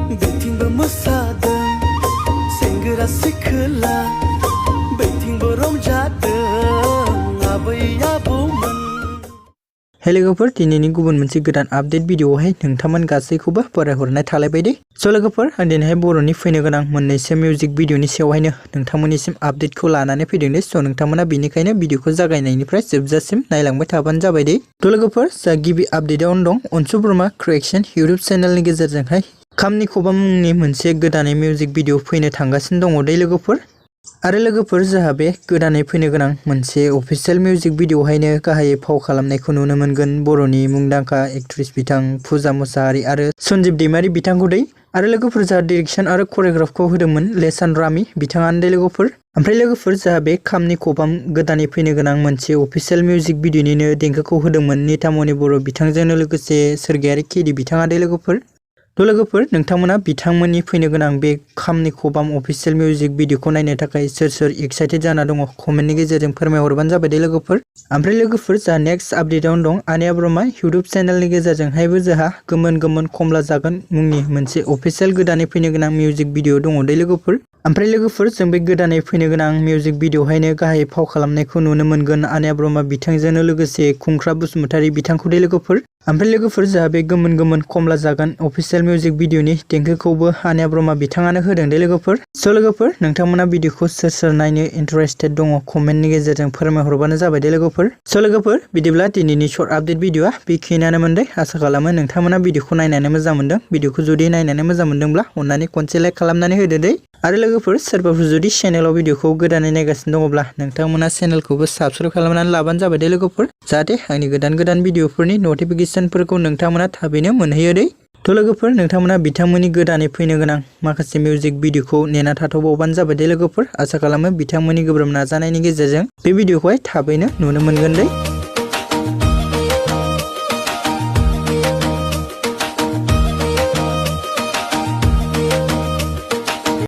बेथिंबो मोसादों सेंग्रा सिख्ला बेथिंबो रंजादों आबै आबौमोन। हे लोगोफोर दिनैनि गुबुन मोनसे गोदान आपडेट भिडिअआवहाय नोंथांमोन गासैखौबो बरायहरनाय थालायबाय दे। स' लोगोफोर आं दिनैहाय बर'नि फैनो गोनां मोननैसो मिउजिक भिडिअनि सायावहायनो नोंथांमोननिसिम आपडेटखौ लानानै फैदों दे। स' नोंथांमोना बेनिखायनो भिडिअखौ जागायनायनिफ्राय जोबजासिम नायलांबाय थाबानो जाबाय दे। थ' लोगोफोर जा गिबि आपडेटआवनो दं अनसु ब्रह्मा क्रिएशन इउटुब चेनेलनि गेजेरजोंहाय खामनि खबाम मुंनि मोनसे गोदानै मिउजिक भिडिअ फैनो थांगासिनो दङ दे लोगोफोर। आरो लोगोफोर जोंहा बे गोदानै फैनो गोनां मोनसे अफिसियेल मिउजिक भिडिअहायनो गाहायै फाव खालामनायखौ नुनो मोनगोन बर'नि मुंदांखा एक्ट्रेस बिथां फुजा मुसाहारि आरो सन्जिब दैमारि बिथांखौ दै। आरो लोगोफोर जोंहा डिरेक्सन आरो करिय'ग्राफखौ होदोंमोन लेसान रामि बिथाङानो दे लोगोफोर। ओमफ्राय लोगोफोर जोंहा बे खामनि खबाम गोदानै फैनो गोनां मोनसे अफिसियेल मिउजिक भिडिअनिनो देंखोखौ होदोंमोन नितामनि बर' बिथांजोंनो लोगोसे सोरगोयारि केडि बिथाङा दे लोगोफोर। थ' लोगोफोर नोंथांमोना बिथांमोननि फैनो गोनां बे खामनि खबाम अफिसियेल मिउजिक भिडिअखौ नायनो थाखाय सोर सोर एक्साइटेड जाना दङ कमेन्टनि गेजेरजों फोरमायहरबानो जाबाय दे लोगोफोर। ओमफ्राय लोगोफोर जोंहा नेक्स्ट आपडेटआवनो दं आनया ब्रह्मा इउटुब चेनेलनि गेजेरजोंहायबो जोंहा गोमोन गोमोन कमला जागोन मुंनि मोनसे अफिसियेल गोदानै फैनो गोनां मिउजिक भिडिअ दङ दे लोगोफोर। ओमफ्राय लोगोफोर जों बे गोदानै फैनो गोनां मिउजिक भिडिअहायनो गाहायै फाव खालामनायखौ नुनो मोनगोन आनया ब्रह्मा बिथांजोंनो लोगोसे खुंख्रा बसुमतारी बिथांखौ दे लोगोफोर। ओमफ्राय लोगोफोर जोंहा बे गोमोन गोमोन कमला जागोन अफिसियेल मिउजिक भिडिअनि देंखोखौबो आनया ब्रह्मा बिथाङानो होदों दे लोगोफोर। स' लोगोफोर नोंथांमोना भिडिअखौ सोर सोर नायनो इन्टारेस्टेड दङ कमेन्टनि गेजेरजों फोरमायहरबानो जाबाय दे लोगोफोर। स' लोगोफोर बिदिब्ला दिनैनि शर्ट आपडेट भिडिअआ बेखिनियानो मोनदों। आसा खालामो नोंथांमोना भिडिअखौ नायनानै मोजां मोनदों। भिडिअखौ जुदि नायनानै मोजां मोनदोंब्ला अननानै खनसे लाइक खालामनानै होदो दे। आरो लोगोफोर सोरबाफोर जुदि चेनेलाव भिडिअखौ गोदानै नायगासिनो दङब्ला नोंथांमोना चेनेलखौबो साबस्क्राइब खालामनानै लाबानो जाबाय दे लोगोफोर जाहाथे आंनि गोदान गोदान भिडिअफोरनि नटिफिकेशनफोरखौ नोंथांमोना थाबैनो मोनहैयो दे। थ' लोगोफोर नोंथांमोना बिथांमोननि गोदानै फैनो गोनां माखासे मिउजिक भिडिअखौ नेना थाथ'बावबानो जाबाय दे लोगोफोर। आसा खालामो बिथांमोननि गोब्राब नाजानायनि गेजेरजों बे भिडिअखौहाय थाबैनो नुनो मोनगोन दे।